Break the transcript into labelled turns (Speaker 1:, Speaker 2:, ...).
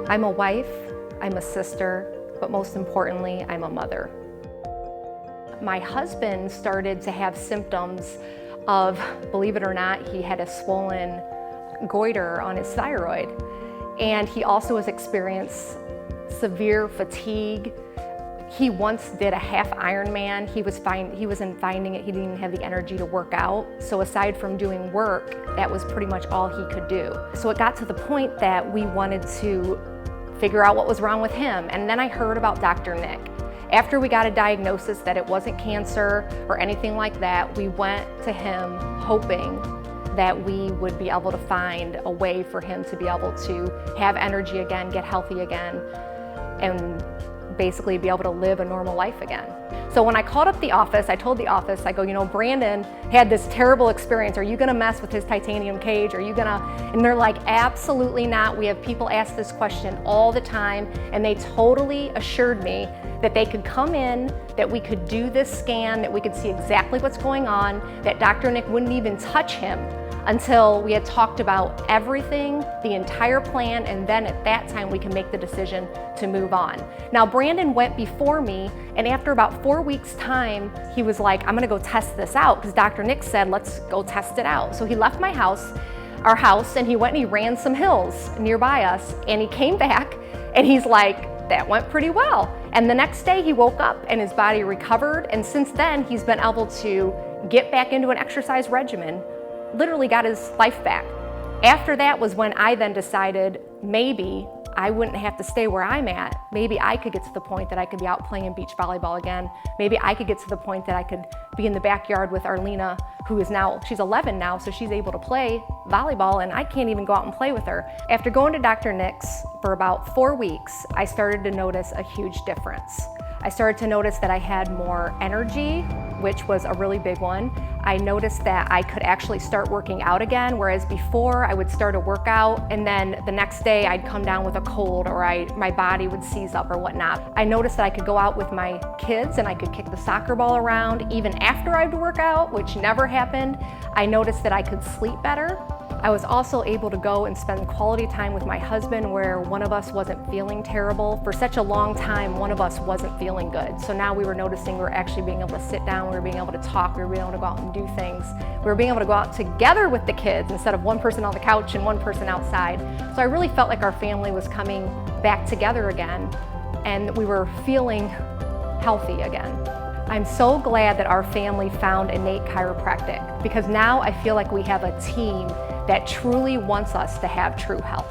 Speaker 1: I'm a wife, I'm a sister, but most importantly, I'm a mother. My husband started to have symptoms of, believe it or not, he had a swollen goiter on his thyroid. And he also has experienced severe fatigue. He once did a half Ironman. He wasn't finding it, he didn't even have the energy to work out. So aside from doing work, that was pretty much all he could do. So it got to the point that we wanted to figure out what was wrong with him. And then I heard about Dr. Nick. After we got a diagnosis that it wasn't cancer or anything like that, we went to him hoping that we would be able to find a way for him to be able to have energy again, get healthy again, and basically be able to live a normal life again. So when I called up the office, I told the office, I go, you know, Brandon had this terrible experience. Are you gonna mess with his titanium cage? Are you gonna? And they're like, absolutely not. We have people ask this question all the time, and they totally assured me that they could come in, that we could do this scan, that we could see exactly what's going on, that Dr. Nick wouldn't even touch him until we had talked about everything, the entire plan, and then at that time we can make the decision to move on. Now Brandon went before me, and after about 4 weeks time, he was like, I'm gonna go test this out, because Dr. Nick said, let's go test it out. So he left our house, and he went and he ran some hills nearby us, and he came back, and he's like, that went pretty well. And the next day he woke up and his body recovered, and since then he's been able to get back into an exercise regimen, literally got his life back. After that was when I then decided maybe I wouldn't have to stay where I'm at. Maybe I could get to the point that I could be out playing beach volleyball again. Maybe I could get to the point that I could be in the backyard with Arlena, who is now, she's 11 now, so she's able to play volleyball, and I can't even go out and play with her. After going to Dr. Nick's for about 4 weeks, I started to notice a huge difference. I started to notice that I had more energy, which was a really big one. I noticed that I could actually start working out again, whereas before I would start a workout and then the next day I'd come down with a cold, or my body would seize up or whatnot. I noticed that I could go out with my kids and I could kick the soccer ball around even after I'd work out, which never happened. I noticed that I could sleep better. I was also able to go and spend quality time with my husband where one of us wasn't feeling terrible. For such a long time, one of us wasn't feeling good. So now we were noticing we were actually being able to sit down, we were being able to talk, we were being able to go out and do things. We were being able to go out together with the kids instead of one person on the couch and one person outside. So I really felt like our family was coming back together again, and we were feeling healthy again. I'm so glad that our family found Innate Chiropractic, because now I feel like we have a team that truly wants us to have true health.